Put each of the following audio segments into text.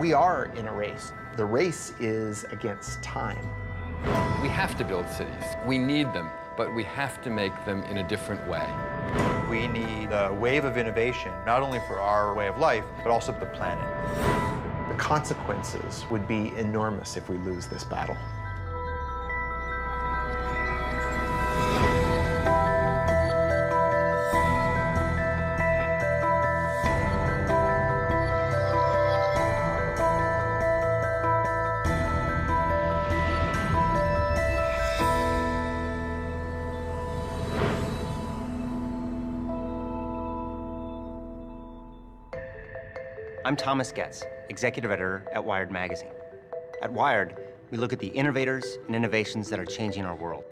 We are in a race. The race is against time. We have to build cities. We need them, but we have to make them in a different way. We need a wave of innovation, not only for our way of life, but also for the planet. The consequences would be enormous if we lose this battle. I'm Thomas Getz, executive editor at Wired magazine. At Wired, we look at the innovators and innovations that are changing our world.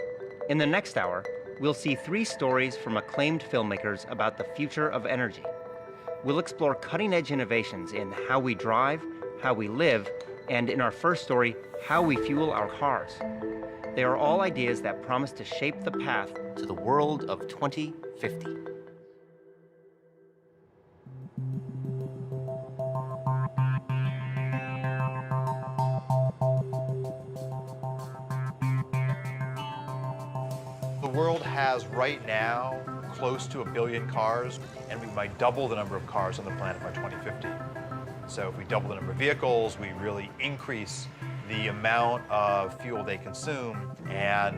In the next hour, we'll see 3 stories from acclaimed filmmakers about the future of energy. We'll explore cutting-edge innovations in how we drive, how we live, and in our first story, how we fuel our cars. They are all ideas that promise to shape the path to the world of 2050. The world has right now close to 1 billion cars, and we might double the number of cars on the planet by 2050. So if we double the number of vehicles, we really increase the amount of fuel they consume, and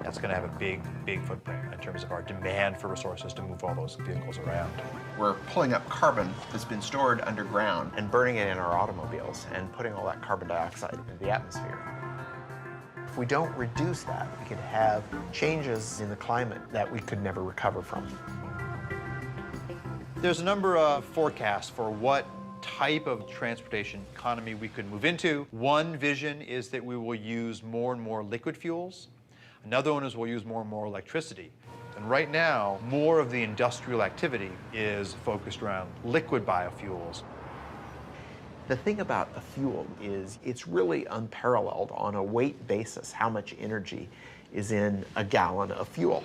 that's going to have a big footprint in terms of our demand for resources to move all those vehicles around. We're pulling up carbon that's been stored underground and burning it in our automobiles and putting all that carbon dioxide into the atmosphere. If we don't reduce that, we could have changes in the climate that we could never recover from. There's a number of forecasts for what type of transportation economy we could move into. One vision is that we will use more and more liquid fuels. Another one is we'll use more and more electricity. And right now, more of the industrial activity is focused around liquid biofuels. The thing about a fuel is it's really unparalleled on a weight basis how much energy is in a gallon of fuel.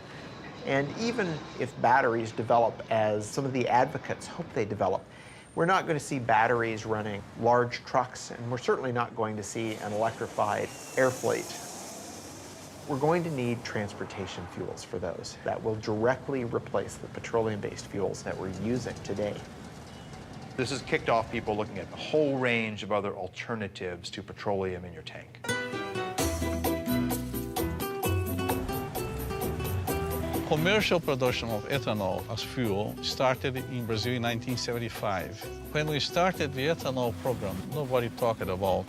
And even if batteries develop as some of the advocates hope they develop, we're not going to see batteries running large trucks, and we're certainly not going to see an electrified air fleet. We're going to need transportation fuels for those that will directly replace the petroleum-based fuels that we're using today. This has kicked off people looking at a whole range of other alternatives to petroleum in your tank. Commercial production of ethanol as fuel started in Brazil in 1975. When we started the ethanol program, nobody talked about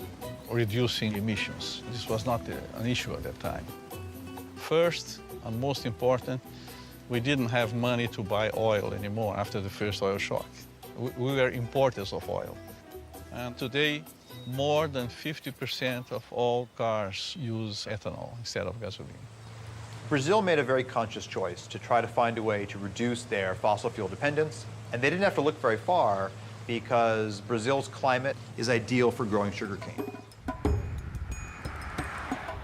reducing emissions. This was not an issue at that time. First, and most important, we didn't have money to buy oil anymore after the first oil shock. We were importers of oil. And today, more than 50% of all cars use ethanol instead of gasoline. Brazil made a very conscious choice to try to find a way to reduce their fossil fuel dependence. And they didn't have to look very far because Brazil's climate is ideal for growing sugarcane.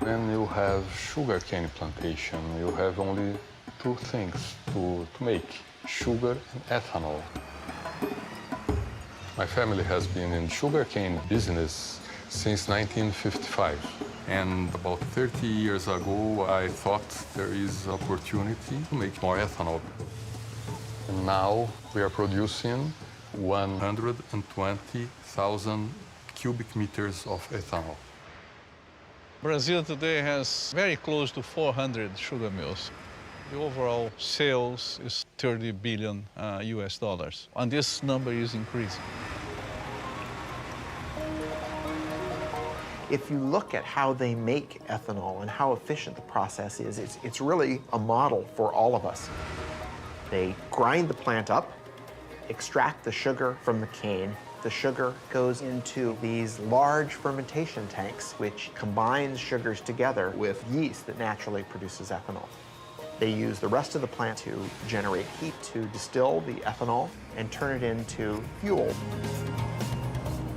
When you have sugarcane plantation, you have only 2 things to make, sugar and ethanol. My family has been in sugarcane business since 1955. And about 30 years ago, I thought there is opportunity to make more ethanol. And now we are producing 120,000 cubic meters of ethanol. Brazil today has very close to 400 sugar mills. The overall sales is $30 billion US dollars, and this number is increasing. If you look at how they make ethanol and how efficient the process is, it's really a model for all of us. They grind the plant up, extract the sugar from the cane. The sugar goes into these large fermentation tanks, which combines sugars together with yeast that naturally produces ethanol. They use the rest of the plant to generate heat to distill the ethanol and turn it into fuel.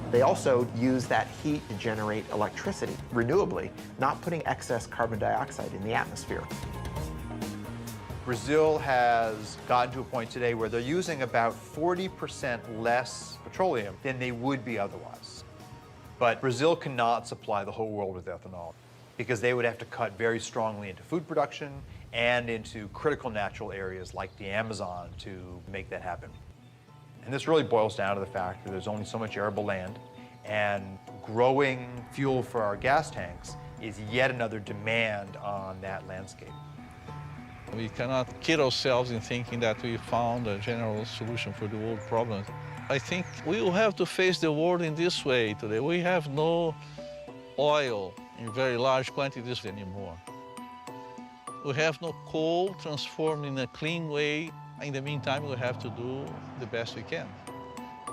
They also use that heat to generate electricity renewably, not putting excess carbon dioxide in the atmosphere. Brazil has gotten to a point today where they're using about 40% less petroleum than they would be otherwise. But Brazil cannot supply the whole world with ethanol because they would have to cut very strongly into food production and into critical natural areas like the Amazon to make that happen. And this really boils down to the fact that there's only so much arable land, and growing fuel for our gas tanks is yet another demand on that landscape. We cannot kid ourselves in thinking that we found a general solution for the world problems. I think we will have to face the world in this way today. We have no oil in very large quantities anymore. We have no coal transformed in a clean way. In the meantime, we have to do the best we can.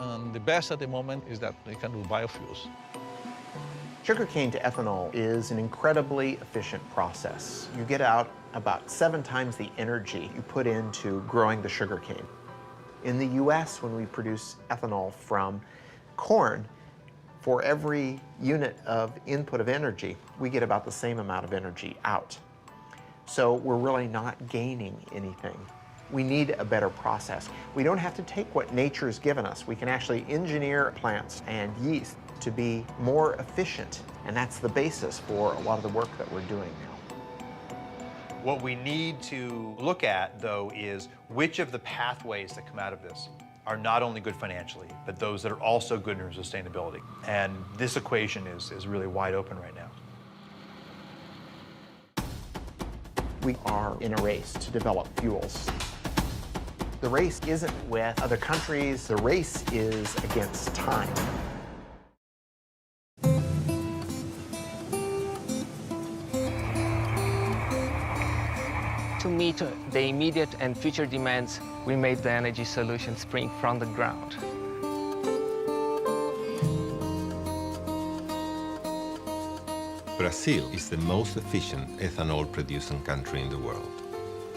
And the best at the moment is that we can do biofuels. Sugarcane to ethanol is an incredibly efficient process. You get out about 7 times the energy you put into growing the sugarcane. In the US, when we produce ethanol from corn, for every unit of input of energy, we get about the same amount of energy out. So we're really not gaining anything. We need a better process. We don't have to take what nature's given us. We can actually engineer plants and yeast to be more efficient, and that's the basis for a lot of the work that we're doing now. What we need to look at, though, is which of the pathways that come out of this are not only good financially, but those that are also good in sustainability. And this equation is really wide open right now. We are in a race to develop fuels. The race isn't with other countries, the race is against time. To meet the immediate and future demands, we made the energy solution spring from the ground. Brazil is the most efficient ethanol-producing country in the world.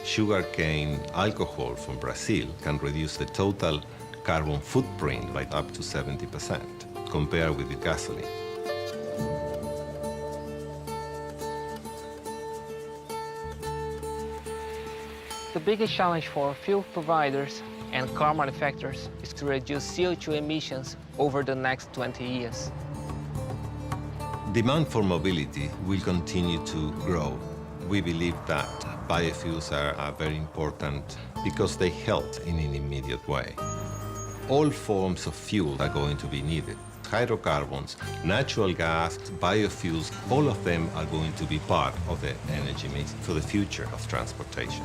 Sugarcane alcohol from Brazil can reduce the total carbon footprint by up to 70% compared with the gasoline. The biggest challenge for fuel providers and car manufacturers is to reduce CO2 emissions over the next 20 years. Demand for mobility will continue to grow. We believe that biofuels are very important because they help in an immediate way. All forms of fuel are going to be needed. Hydrocarbons, natural gas, biofuels, all of them are going to be part of the energy mix for the future of transportation.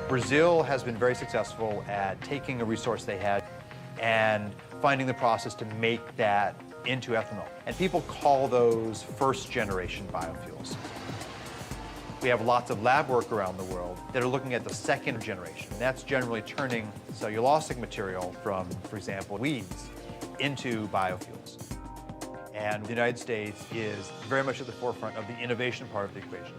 Brazil has been very successful at taking a resource they had and finding the process to make that into ethanol. And people call those first-generation biofuels. We have lots of lab work around the world that are looking at the second generation. That's generally turning cellulosic material from, for example, weeds into biofuels. And the United States is very much at the forefront of the innovation part of the equation.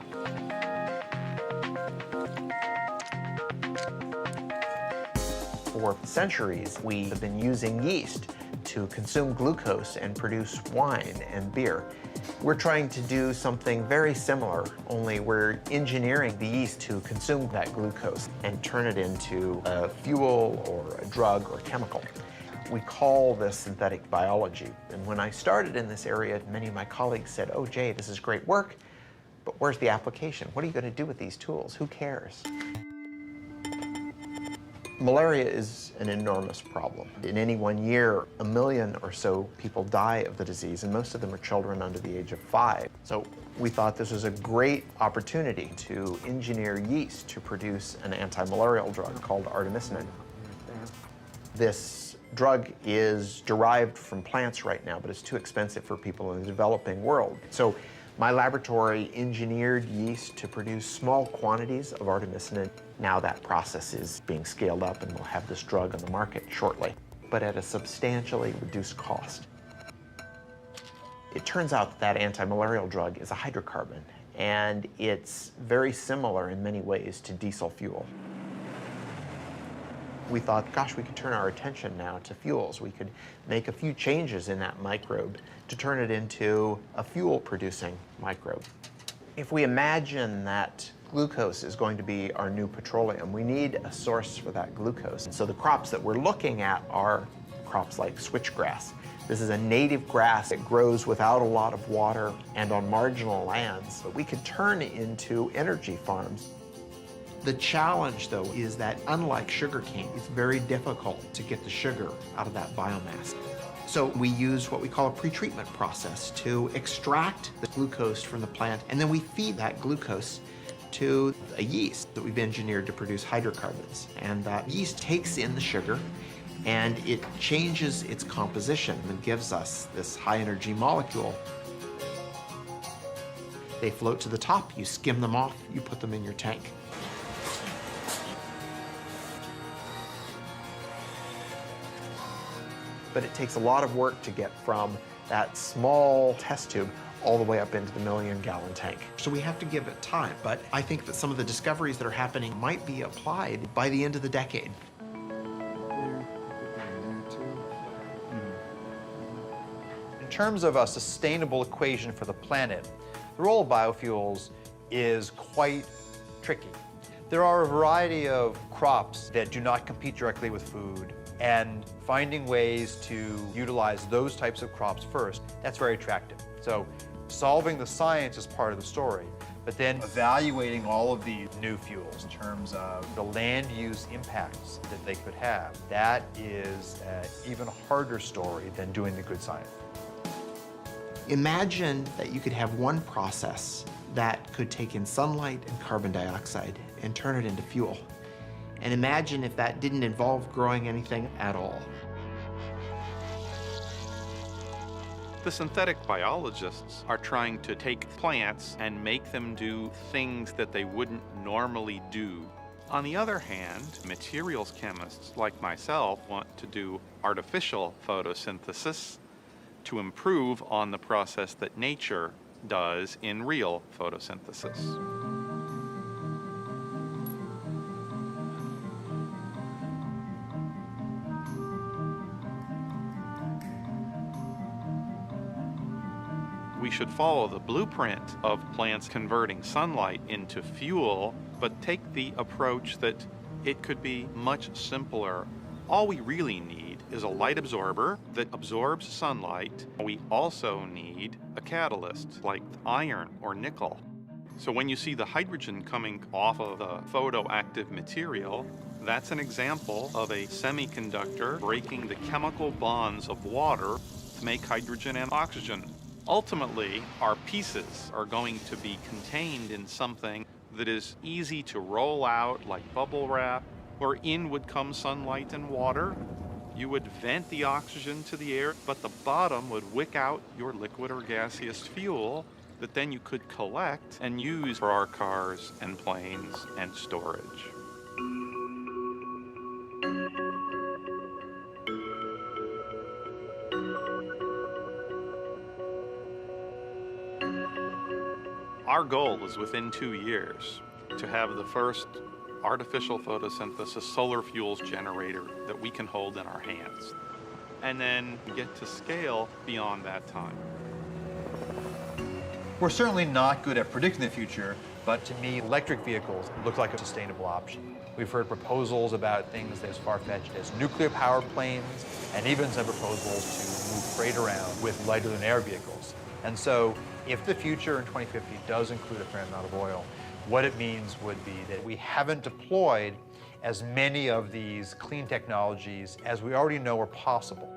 For centuries, we have been using yeast to consume glucose and produce wine and beer. We're trying to do something very similar, only we're engineering the yeast to consume that glucose and turn it into a fuel or a drug or chemical. We call this synthetic biology. And when I started in this area, many of my colleagues said, "Oh, Jay, this is great work, but where's the application? What are you going to do with these tools? Who cares?" Malaria is an enormous problem. In any one year, 1 million or so people die of the disease, and most of them are children under the age of 5. So we thought this was a great opportunity to engineer yeast to produce an anti-malarial drug called artemisinin. This drug is derived from plants right now, but it's too expensive for people in the developing world. So my laboratory engineered yeast to produce small quantities of artemisinin. Now that process is being scaled up and we'll have this drug on the market shortly, but at a substantially reduced cost. It turns out that anti-malarial drug is a hydrocarbon, and it's very similar in many ways to diesel fuel. We thought, gosh, we could turn our attention now to fuels. We could make a few changes in that microbe to turn it into a fuel-producing microbe. If we imagine that glucose is going to be our new petroleum, we need a source for that glucose. And so the crops that we're looking at are crops like switchgrass. This is a native grass. It grows without a lot of water and on marginal lands, but we could turn into energy farms. The challenge, though, is that unlike sugarcane, it's very difficult to get the sugar out of that biomass. So we use what we call a pretreatment process to extract the glucose from the plant, and then we feed that glucose to a yeast that we've engineered to produce hydrocarbons. And that yeast takes in the sugar, and it changes its composition and gives us this high-energy molecule. They float to the top, you skim them off, you put them in your tank. But it takes a lot of work to get from that small test tube all the way up into the million-gallon tank. So we have to give it time, but I think that some of the discoveries that are happening might be applied by the end of the decade. In terms of a sustainable equation for the planet, the role of biofuels is quite tricky. There are a variety of crops that do not compete directly with food, and finding ways to utilize those types of crops first, that's very attractive. So solving the science is part of the story, but then evaluating all of these new fuels in terms of the land use impacts that they could have, that is an even harder story than doing the good science. Imagine that you could have one process that could take in sunlight and carbon dioxide and turn it into fuel. And imagine if that didn't involve growing anything at all. The synthetic biologists are trying to take plants and make them do things that they wouldn't normally do. On the other hand, materials chemists like myself want to do artificial photosynthesis to improve on the process that nature does in real photosynthesis. We should follow the blueprint of plants converting sunlight into fuel, but take the approach that it could be much simpler. All we really need is a light absorber that absorbs sunlight. We also need a catalyst like iron or nickel. So when you see the hydrogen coming off of the photoactive material, that's an example of a semiconductor breaking the chemical bonds of water to make hydrogen and oxygen. Ultimately, our pieces are going to be contained in something that is easy to roll out like bubble wrap, where in would come sunlight and water. You would vent the oxygen to the air, but the bottom would wick out your liquid or gaseous fuel that then you could collect and use for our cars and planes and storage. Our goal is within 2 years to have the first artificial photosynthesis solar fuels generator that we can hold in our hands, and then get to scale beyond that time. We're certainly not good at predicting the future, but to me, electric vehicles look like a sustainable option. We've heard proposals about things as far-fetched as nuclear-powered planes, and even some proposals to move freight around with lighter-than-air vehicles. And so, if the future in 2050 does include a fair amount of oil, what it means would be that we haven't deployed as many of these clean technologies as we already know are possible.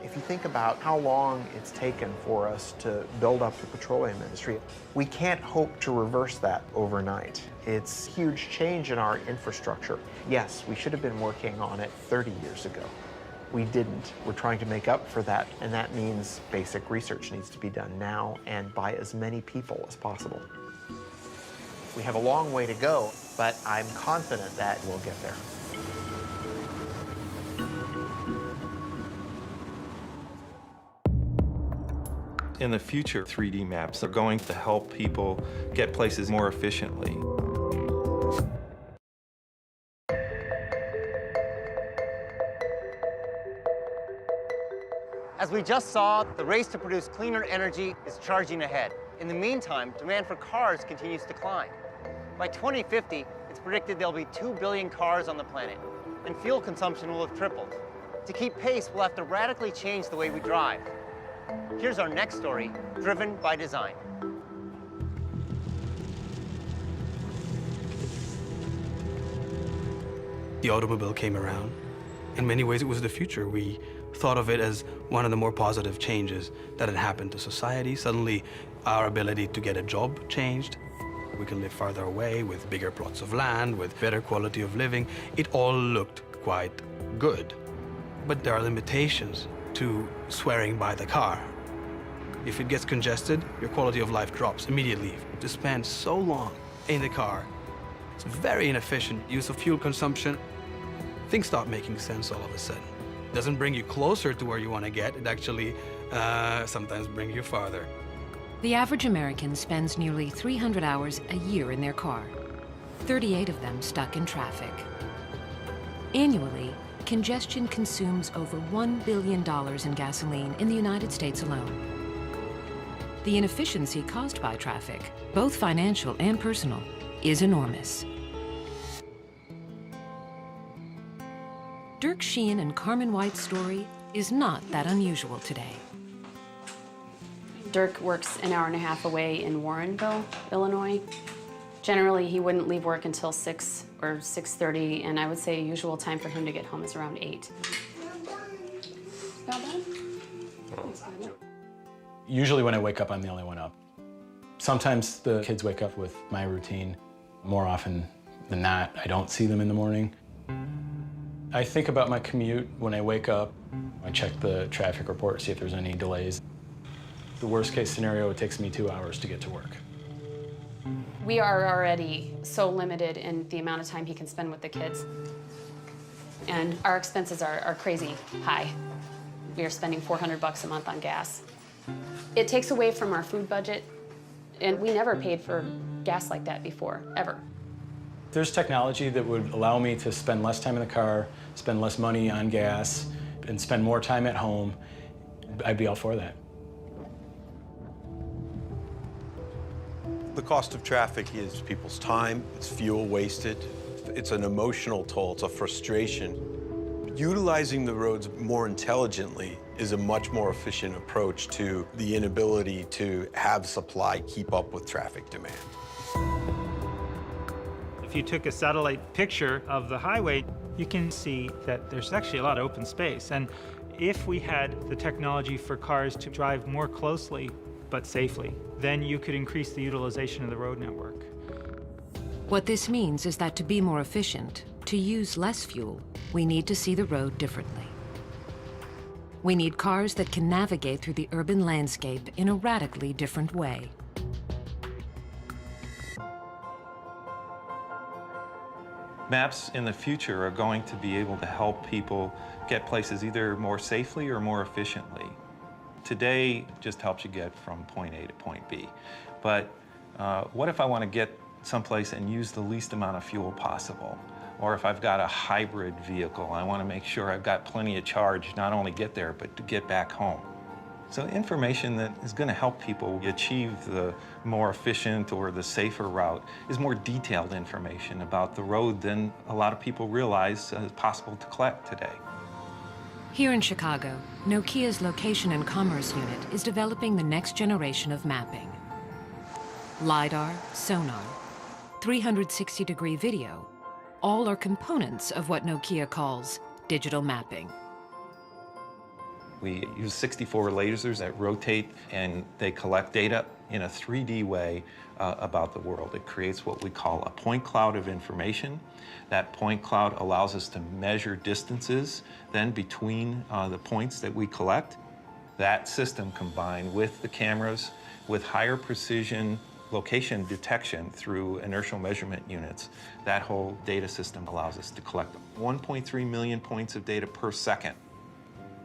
If you think about how long it's taken for us to build up the petroleum industry, we can't hope to reverse that overnight. It's a huge change in our infrastructure. Yes, we should have been working on it 30 years ago. We didn't. We're trying to make up for that, and that means basic research needs to be done now and by as many people as possible. We have a long way to go, but I'm confident that we'll get there. In the future, 3D maps are going to help people get places more efficiently. As we just saw, the race to produce cleaner energy is charging ahead. In the meantime, demand for cars continues to climb. By 2050, it's predicted there'll be 2 billion cars on the planet, and fuel consumption will have tripled. To keep pace, we'll have to radically change the way we drive. Here's our next story, Driven by Design. The automobile came around. In many ways, it was the future. We thought of it as one of the more positive changes that had happened to society. Suddenly, our ability to get a job changed. We can live farther away with bigger plots of land, with better quality of living. It all looked quite good. But there are limitations to swearing by the car. If it gets congested, your quality of life drops immediately. To spend so long in the car, it's very inefficient use of fuel consumption. Things start making sense all of a sudden. It doesn't bring you closer to where you want to get. It actually sometimes brings you farther. The average American spends nearly 300 hours a year in their car, 38 of them stuck in traffic. Annually, congestion consumes over $1 billion in gasoline in the United States alone. The inefficiency caused by traffic, both financial and personal, is enormous. Dirk Sheehan and Carmen White's story is not that unusual today. Dirk works an hour and a half away in Warrenville, Illinois. Generally, he wouldn't leave work until 6 or 6:30, and I would say a usual time for him to get home is around 8. Not bad? Usually when I wake up, I'm the only one up. Sometimes the kids wake up with my routine. More often than not, I don't see them in the morning. I think about my commute when I wake up. I check the traffic report, see if there's any delays. The worst case scenario, it takes me 2 hours to get to work. We are already so limited in the amount of time he can spend with the kids. And our expenses are crazy high. We are spending $400 a month on gas. It takes away from our food budget, and we never paid for gas like that before, ever. There's technology that would allow me to spend less time in the car, spend less money on gas, and spend more time at home. I'd be all for that. The cost of traffic is people's time, it's fuel wasted, it's an emotional toll, it's a frustration. Utilizing the roads more intelligently is a much more efficient approach to the inability to have supply keep up with traffic demand. If you took a satellite picture of the highway, you can see that there's actually a lot of open space. And if we had the technology for cars to drive more closely but safely, then you could increase the utilization of the road network. What this means is that to be more efficient, to use less fuel, we need to see the road differently. We need cars that can navigate through the urban landscape in a radically different way. Maps in the future are going to be able to help people get places either more safely or more efficiently. Today just helps you get from point A to point B. But what if I want to get someplace and use the least amount of fuel possible? Or if I've got a hybrid vehicle, I want to make sure I've got plenty of charge, not only get there, but to get back home. So information that is going to help people achieve the more efficient or the safer route is more detailed information about the road than a lot of people realize is possible to collect today. Here in Chicago, Nokia's Location and Commerce Unit is developing the next generation of mapping. LiDAR, sonar, 360-degree video, all are components of what Nokia calls digital mapping. We use 64 lasers that rotate and they collect data in a 3D way about the world. It creates what we call a point cloud of information. That point cloud allows us to measure distances then between the points that we collect. That system combined with the cameras with higher precision location detection through inertial measurement units, that whole data system allows us to collect 1.3 million points of data per second.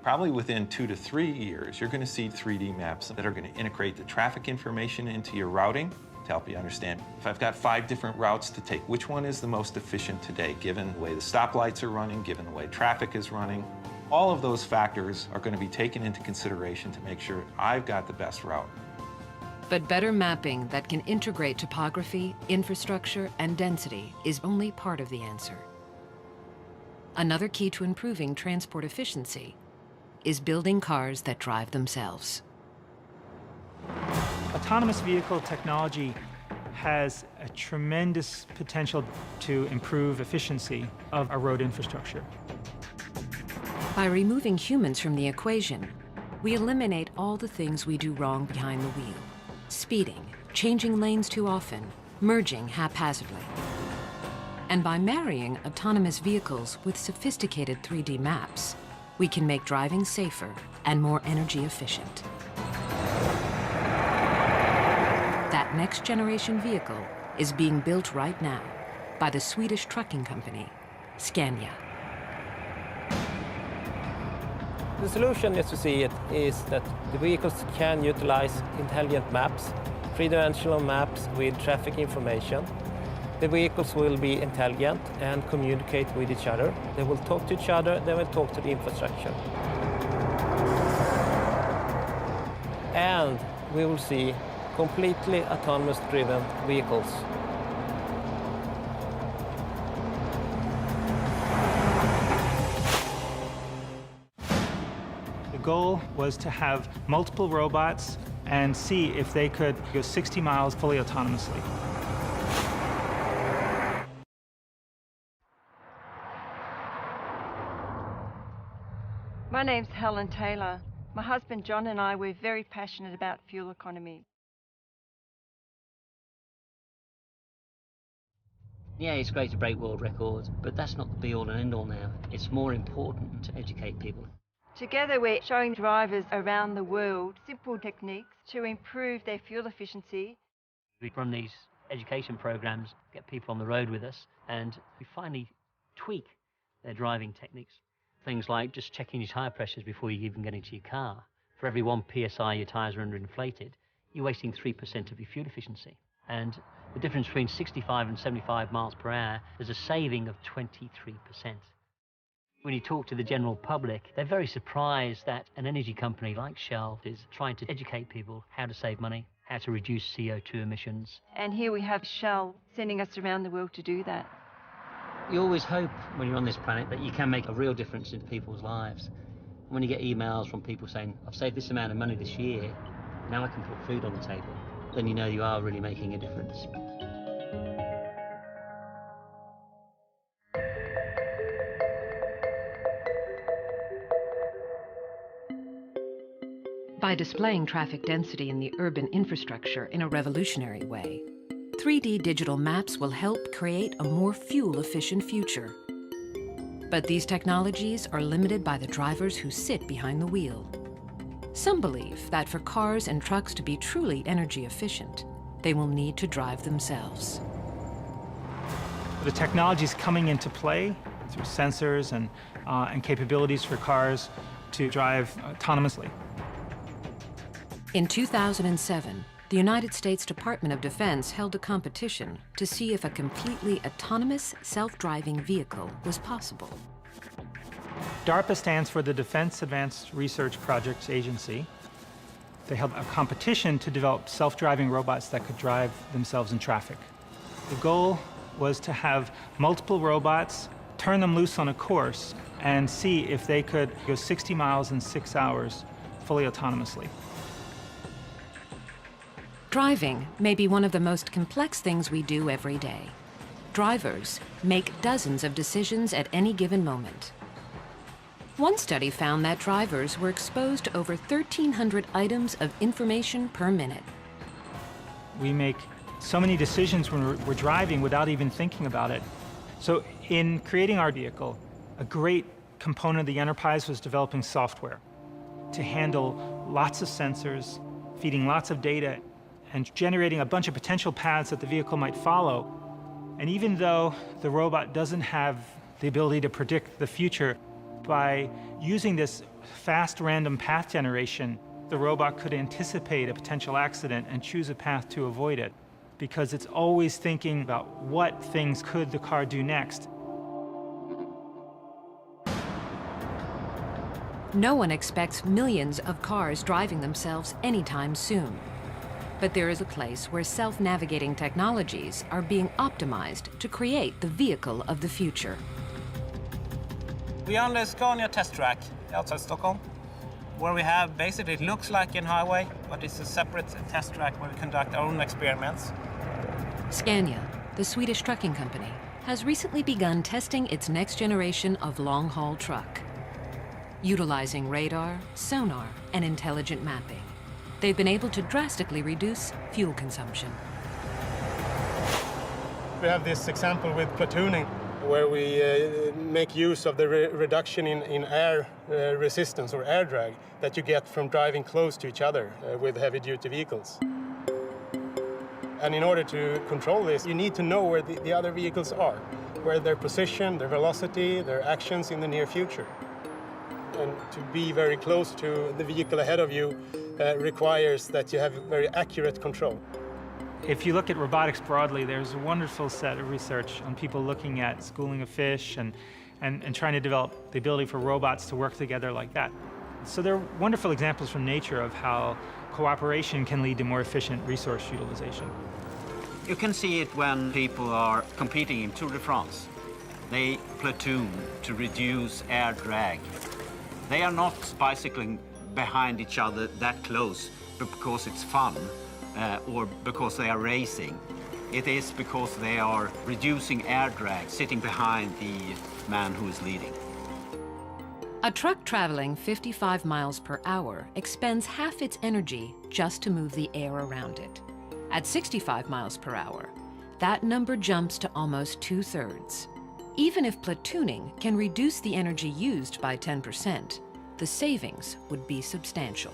Probably within 2 to 3 years, you're going to see 3D maps that are going to integrate the traffic information into your routing to help you understand. If I've got 5 different routes to take, which one is the most efficient today, given the way the stoplights are running, given the way traffic is running? All of those factors are going to be taken into consideration to make sure I've got the best route. But better mapping that can integrate topography, infrastructure, and density is only part of the answer. Another key to improving transport efficiency is building cars that drive themselves. Autonomous vehicle technology has a tremendous potential to improve efficiency of our road infrastructure. By removing humans from the equation, we eliminate all the things we do wrong behind the wheel. Speeding, changing lanes too often, merging haphazardly. And by marrying autonomous vehicles with sophisticated 3D maps, we can make driving safer and more energy efficient. That next generation vehicle is being built right now by the Swedish trucking company, Scania. The solution, as you see it, is that the vehicles can utilize intelligent maps, three-dimensional maps with traffic information. The vehicles will be intelligent and communicate with each other. They will talk to each other, they will talk to the infrastructure. And we will see completely autonomous driven vehicles. The goal was to have multiple robots and see if they could go 60 miles fully autonomously. My name's Helen Taylor. My husband John and I were very passionate about fuel economy. Yeah, it's great to break world records, but that's not the be-all and end-all now. It's more important to educate people. Together we're showing drivers around the world simple techniques to improve their fuel efficiency. We run these education programs, get people on the road with us, and we finally tweak their driving techniques. Things like just checking your tyre pressures before you even get into your car. For every 1 PSI your tyres are underinflated, you're wasting 3% of your fuel efficiency. And the difference between 65 and 75 miles per hour, there's a saving of 23%. When you talk to the general public, they're very surprised that an energy company like Shell is trying to educate people how to save money, how to reduce CO2 emissions. And here we have Shell sending us around the world to do that. You always hope when you're on this planet that you can make a real difference in people's lives. When you get emails from people saying, I've saved this amount of money this year, now I can put food on the table, then you know you are really making a difference. By displaying traffic density in the urban infrastructure in a revolutionary way, 3D digital maps will help create a more fuel-efficient future. But these technologies are limited by the drivers who sit behind the wheel. Some believe that for cars and trucks to be truly energy efficient, they will need to drive themselves. The technology is coming into play through sensors and capabilities for cars to drive autonomously. In 2007, the United States Department of Defense held a competition to see if a completely autonomous self-driving vehicle was possible. DARPA stands for the Defense Advanced Research Projects Agency. They held a competition to develop self-driving robots that could drive themselves in traffic. The goal was to have multiple robots, turn them loose on a course, and see if they could go 60 miles in 6 hours fully autonomously. Driving may be one of the most complex things we do every day. Drivers make dozens of decisions at any given moment. One study found that drivers were exposed to over 1,300 items of information per minute. We make so many decisions when we're driving without even thinking about it. So in creating our vehicle, a great component of the enterprise was developing software to handle lots of sensors, feeding lots of data, and generating a bunch of potential paths that the vehicle might follow. And even though the robot doesn't have the ability to predict the future, by using this fast random path generation, the robot could anticipate a potential accident and choose a path to avoid it, because it's always thinking about what things could the car do next. No one expects millions of cars driving themselves anytime soon. But there is a place where self-navigating technologies are being optimized to create the vehicle of the future. We are on the Scania test track outside Stockholm, where we have basically, it looks like a highway, but it's a separate test track where we conduct our own experiments. Scania, the Swedish trucking company, has recently begun testing its next generation of long-haul truck. Utilizing radar, sonar, and intelligent mapping, they've been able to drastically reduce fuel consumption. We have this example with platooning, where we make use of the reduction in air resistance or air drag that you get from driving close to each other with heavy-duty vehicles. And in order to control this, you need to know where the other vehicles are, where their position, their velocity, their actions in the near future. And to be very close to the vehicle ahead of you requires that you have very accurate control. If you look at robotics broadly, there's a wonderful set of research on people looking at schooling of fish and trying to develop the ability for robots to work together like that. So there are wonderful examples from nature of how cooperation can lead to more efficient resource utilization. You can see it when people are competing in Tour de France. They platoon to reduce air drag. They are not bicycling behind each other that close because it's fun or because they are racing. It is because they are reducing air drag, sitting behind the man who is leading. A truck traveling 55 miles per hour expends half its energy just to move the air around it. At 65 miles per hour, that number jumps to almost 2/3. Even if platooning can reduce the energy used by 10%, the savings would be substantial.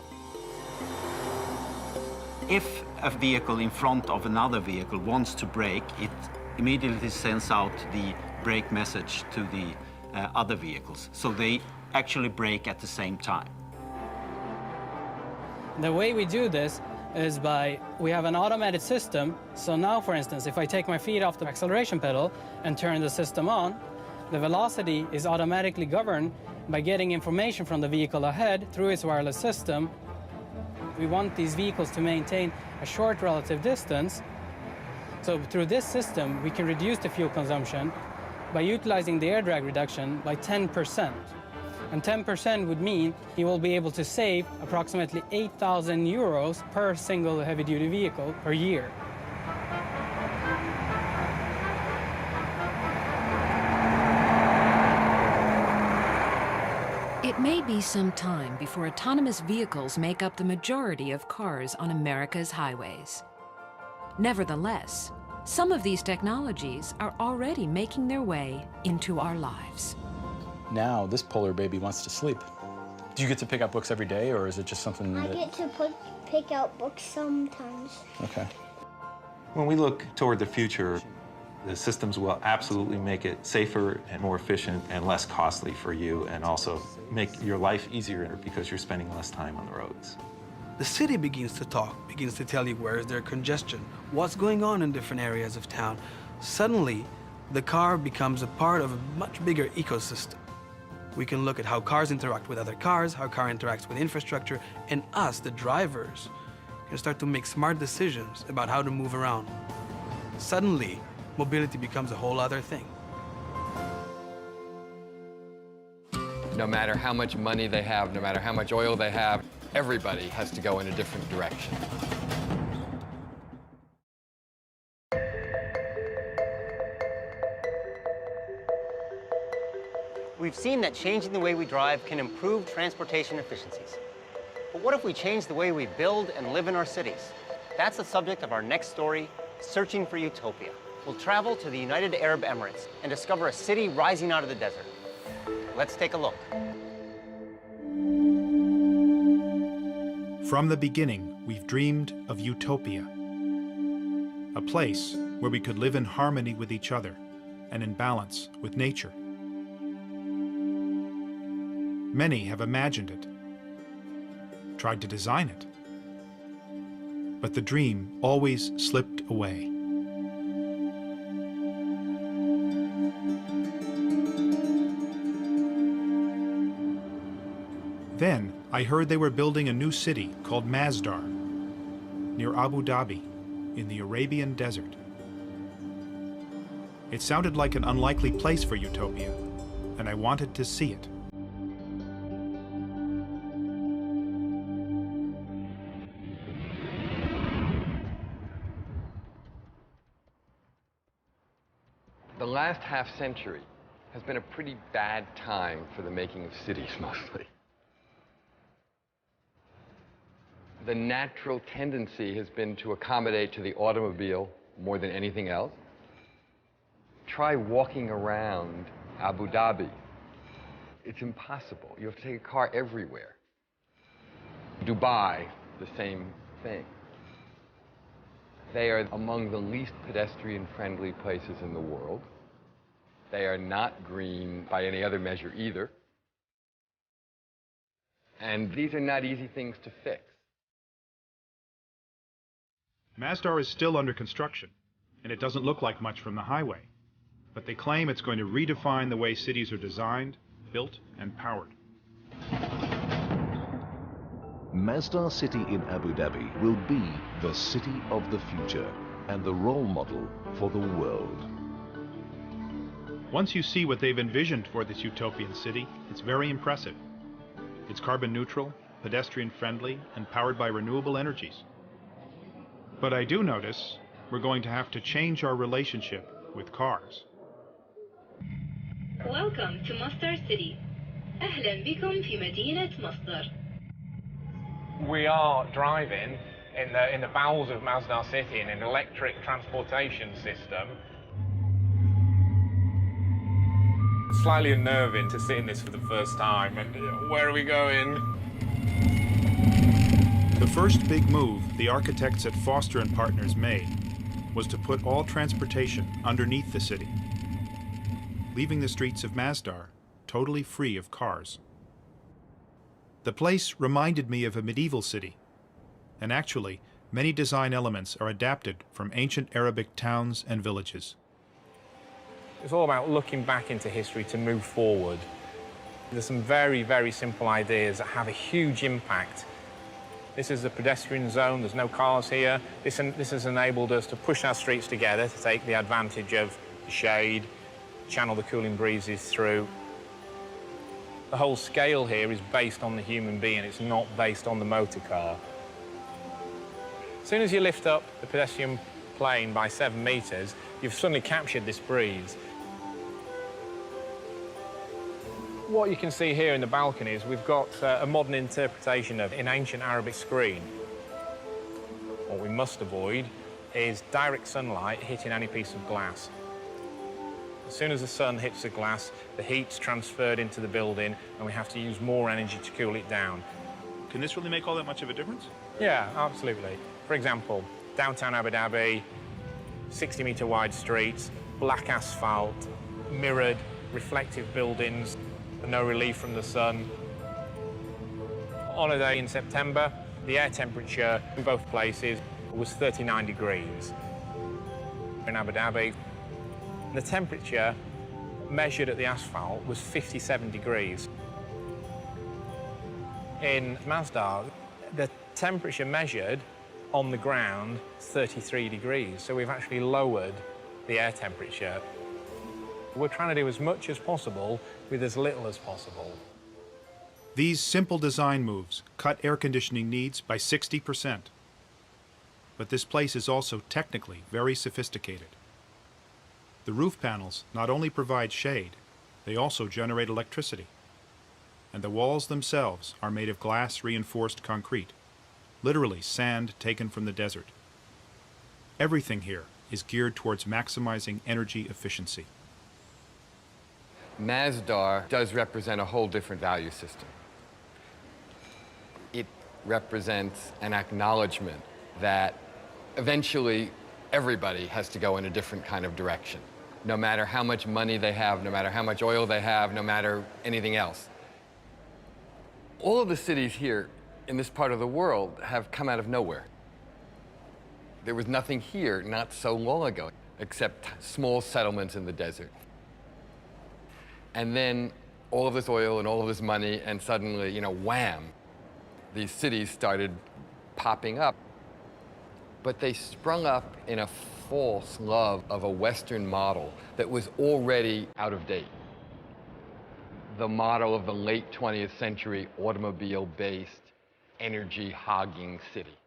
If a vehicle in front of another vehicle wants to brake, it immediately sends out the brake message to the other vehicles. So they actually brake at the same time. The way we do this is we have an automated system. So now, for instance, if I take my feet off the acceleration pedal and turn the system on, the velocity is automatically governed by getting information from the vehicle ahead through its wireless system. We want these vehicles to maintain a short relative distance. So through this system, we can reduce the fuel consumption by utilizing the air drag reduction by 10%. And 10% would mean you will be able to save approximately 8,000 euros per single heavy-duty vehicle per year. It may be some time before autonomous vehicles make up the majority of cars on America's highways. Nevertheless, some of these technologies are already making their way into our lives. Now, this polar baby wants to sleep. Do you get to pick up books every day, or is it just something that... I get to pick out books sometimes. Okay. When we look toward the future, the systems will absolutely make it safer and more efficient and less costly for you, and also make your life easier because you're spending less time on the roads. The city begins to talk, begins to tell you where is there congestion, what's going on in different areas of town. Suddenly, the car becomes a part of a much bigger ecosystem. We can look at how cars interact with other cars, how car interacts with infrastructure, and us, the drivers, can start to make smart decisions about how to move around. Suddenly, mobility becomes a whole other thing. No matter how much money they have, no matter how much oil they have, everybody has to go in a different direction. We've seen that changing the way we drive can improve transportation efficiencies. But what if we change the way we build and live in our cities? That's the subject of our next story, Searching for Utopia. We'll travel to the United Arab Emirates and discover a city rising out of the desert. Let's take a look. From the beginning, we've dreamed of utopia, a place where we could live in harmony with each other and in balance with nature. Many have imagined it, tried to design it, but the dream always slipped away. Then I heard they were building a new city called Masdar, near Abu Dhabi, in the Arabian desert. It sounded like an unlikely place for utopia, and I wanted to see it. The last half century has been a pretty bad time for the making of cities, mostly. The natural tendency has been to accommodate to the automobile more than anything else. Try walking around Abu Dhabi. It's impossible. You have to take a car everywhere. Dubai, the same thing. They are among the least pedestrian-friendly places in the world. They are not green by any other measure either. And these are not easy things to fix. Masdar is still under construction, and it doesn't look like much from the highway. But they claim it's going to redefine the way cities are designed, built, and powered. Masdar City in Abu Dhabi will be the city of the future and the role model for the world. Once you see what they've envisioned for this utopian city, it's very impressive. It's carbon neutral, pedestrian friendly, and powered by renewable energies. But I do notice we're going to have to change our relationship with cars. Welcome to Masdar City. أهلا بكم في مدينة مصدر. We are driving in the bowels of Masdar City in an electric transportation system. It's slightly unnerving to sit in this for the first time. And where are we going? The first big move the architects at Foster & Partners made was to put all transportation underneath the city, leaving the streets of Masdar totally free of cars. The place reminded me of a medieval city, and actually, many design elements are adapted from ancient Arabic towns and villages. It's all about looking back into history to move forward. There's some very, very simple ideas that have a huge impact. This is a pedestrian zone, there's no cars here. This has enabled us to push our streets together to take the advantage of the shade, channel the cooling breezes through. The whole scale here is based on the human being, it's not based on the motor car. As soon as you lift up the pedestrian plane by 7 meters, you've suddenly captured this breeze. What you can see here in the balcony is we've got a modern interpretation of an ancient Arabic screen. What we must avoid is direct sunlight hitting any piece of glass. As soon as the sun hits the glass, the heat's transferred into the building and we have to use more energy to cool it down. Can this really make all that much of a difference? Yeah, absolutely. For example, downtown Abu Dhabi, 60-meter wide streets, black asphalt, mirrored, reflective buildings, no relief from the sun. On a day in September, the air temperature in both places was 39 degrees. In Abu Dhabi, the temperature measured at the asphalt was 57 degrees. In Masdar, the temperature measured on the ground is 33 degrees, so we've actually lowered the air temperature. We're trying to do as much as possible with as little as possible. These simple design moves cut air conditioning needs by 60%. But this place is also technically very sophisticated. The roof panels not only provide shade, they also generate electricity. And the walls themselves are made of glass-reinforced concrete, literally sand taken from the desert. Everything here is geared towards maximizing energy efficiency. Masdar does represent a whole different value system. It represents an acknowledgement that eventually everybody has to go in a different kind of direction, no matter how much money they have, no matter how much oil they have, no matter anything else. All of the cities here in this part of the world have come out of nowhere. There was nothing here not so long ago, except small settlements in the desert. And then all of this oil and all of this money, and suddenly, you know, wham, these cities started popping up. But they sprung up in a false love of a Western model that was already out of date. The model of the late 20th century automobile-based, energy-hogging city.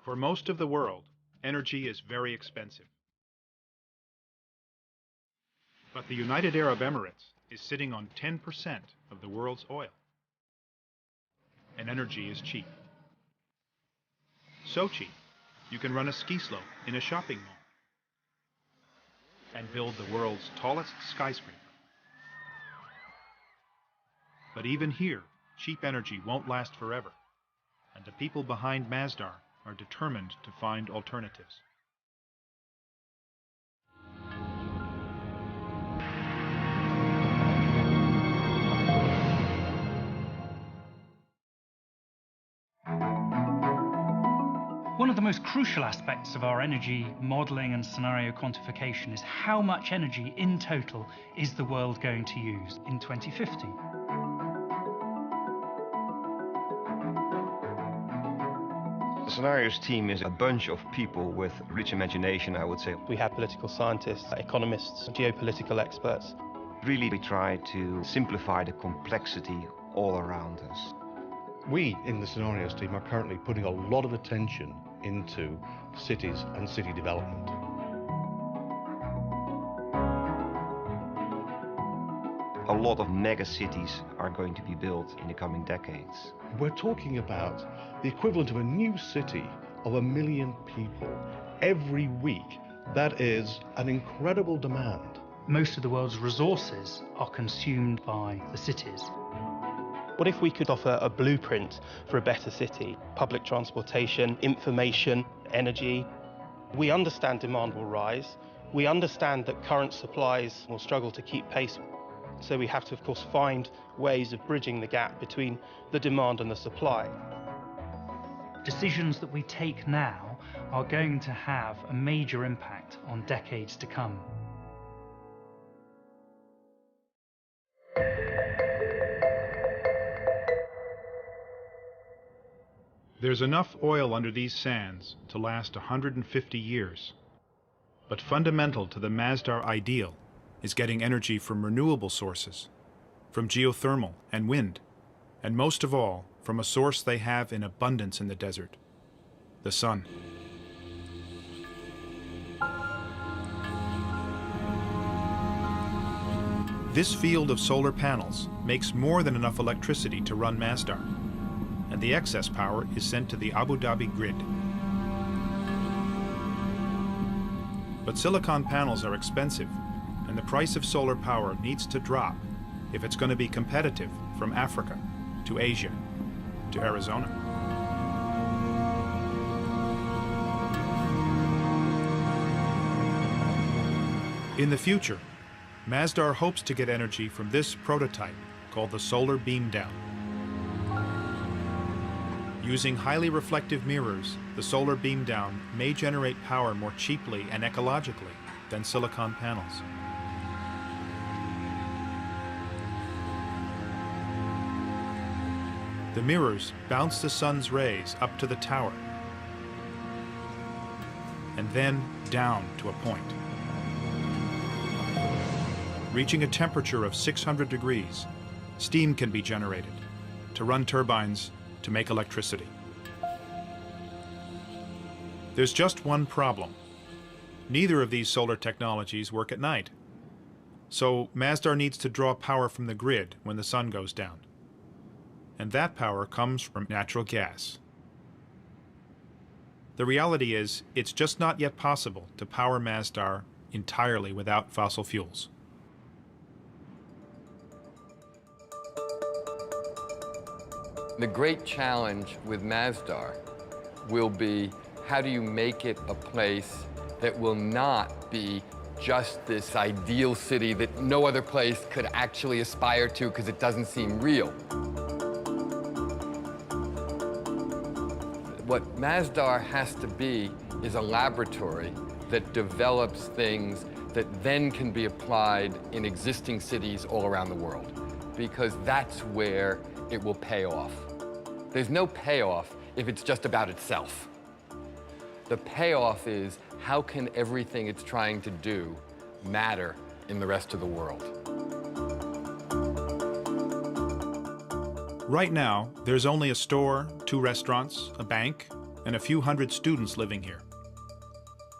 For most of the world, energy is very expensive. But the United Arab Emirates is sitting on 10% of the world's oil. And energy is cheap. So cheap, you can run a ski slope in a shopping mall and build the world's tallest skyscraper. But even here, cheap energy won't last forever, and the people behind Masdar are determined to find alternatives. One of the most crucial aspects of our energy modelling and scenario quantification is how much energy in total is the world going to use in 2050. The scenarios team is a bunch of people with rich imagination, I would say. We have political scientists, economists, geopolitical experts. Really, we try to simplify the complexity all around us. We in the scenarios team are currently putting a lot of attention into cities and city development. A lot of mega cities are going to be built in the coming decades. We're talking about the equivalent of a new city of 1 million people every week. That is an incredible demand. Most of the world's resources are consumed by the cities. What if we could offer a blueprint for a better city? Public transportation, information, energy. We understand demand will rise. We understand that current supplies will struggle to keep pace. So we have to, of course, find ways of bridging the gap between the demand and the supply. Decisions that we take now are going to have a major impact on decades to come. There's enough oil under these sands to last 150 years. But fundamental to the Masdar ideal is getting energy from renewable sources, from geothermal and wind, and most of all, from a source they have in abundance in the desert, the sun. This field of solar panels makes more than enough electricity to run Masdar, and the excess power is sent to the Abu Dhabi grid. But silicon panels are expensive, and the price of solar power needs to drop if it's going to be competitive from Africa to Asia to Arizona. In the future, Masdar hopes to get energy from this prototype called the solar beam down. Using highly reflective mirrors, the solar beam down may generate power more cheaply and ecologically than silicon panels. The mirrors bounce the sun's rays up to the tower and then down to a point. Reaching a temperature of 600 degrees, steam can be generated to run turbines to make electricity. There's just one problem. Neither of these solar technologies work at night. So Masdar needs to draw power from the grid when the sun goes down. And that power comes from natural gas. The reality is, it's just not yet possible to power Masdar entirely without fossil fuels. The great challenge with Masdar will be, how do you make it a place that will not be just this ideal city that no other place could actually aspire to because it doesn't seem real? What Masdar has to be is a laboratory that develops things that then can be applied in existing cities all around the world, because that's where it will pay off. There's no payoff if it's just about itself. The payoff is, how can everything it's trying to do matter in the rest of the world? Right now, there's only a store, 2 restaurants, a bank, and a few hundred students living here.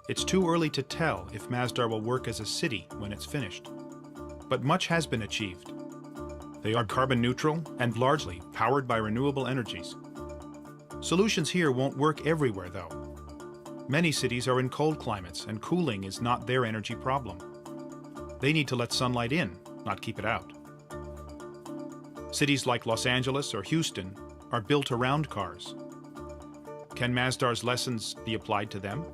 It's too early to tell if Masdar will work as a city when it's finished. But much has been achieved. They are carbon neutral and largely powered by renewable energies. Solutions here won't work everywhere, though. Many cities are in cold climates, and cooling is not their energy problem. They need to let sunlight in, not keep it out. Cities like Los Angeles or Houston are built around cars. Can Masdar's lessons be applied to them?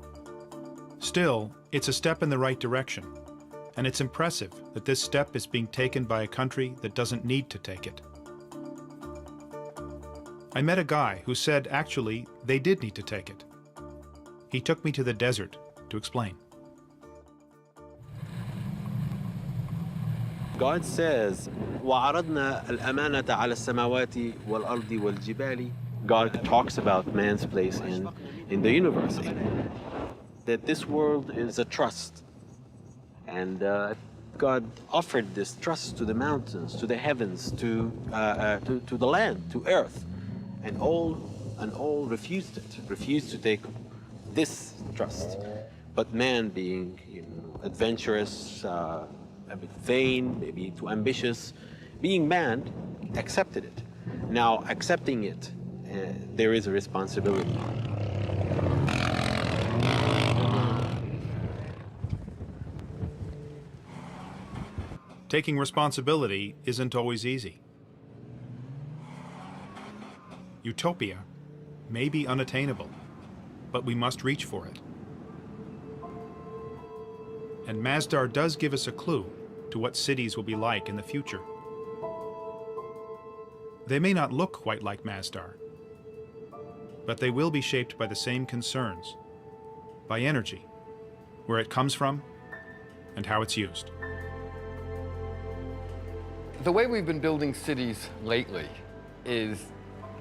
Still, it's a step in the right direction, and it's impressive that this step is being taken by a country that doesn't need to take it. I met a guy who said actually they did need to take it. He took me to the desert to explain. God says, وَعَرَضْنَا الْأَمَانَةَ عَلَى السَّمَاوَاتِ وَالْأَرْضِ وَالْجِبَالِ. God talks about man's place in the universe, that this world is a trust. And God offered this trust to the mountains, to the heavens, to the land, to earth. And all refused it, refused to take this trust. But man, being adventurous, a bit vain, maybe too ambitious, being man, accepted it. Now, accepting it, there is a responsibility. Taking responsibility isn't always easy. Utopia may be unattainable, but we must reach for it. And Masdar does give us a clue to what cities will be like in the future. They may not look quite like Masdar, but they will be shaped by the same concerns, by energy, where it comes from, and how it's used. The way we've been building cities lately is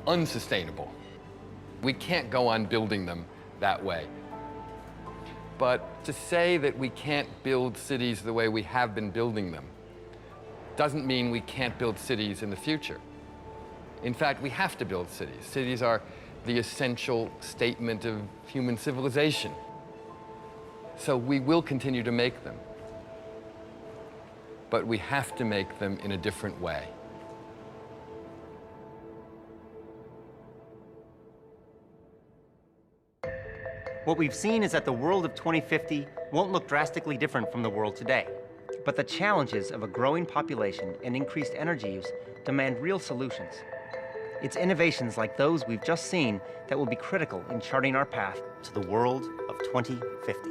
unsustainable. We can't go on building them that way. But to say that we can't build cities the way we have been building them doesn't mean we can't build cities in the future. In fact, we have to build cities. Cities are the essential statement of human civilization. So we will continue to make them. But we have to make them in a different way. What we've seen is that the world of 2050 won't look drastically different from the world today. But the challenges of a growing population and increased energy use demand real solutions. It's innovations like those we've just seen that will be critical in charting our path to the world of 2050.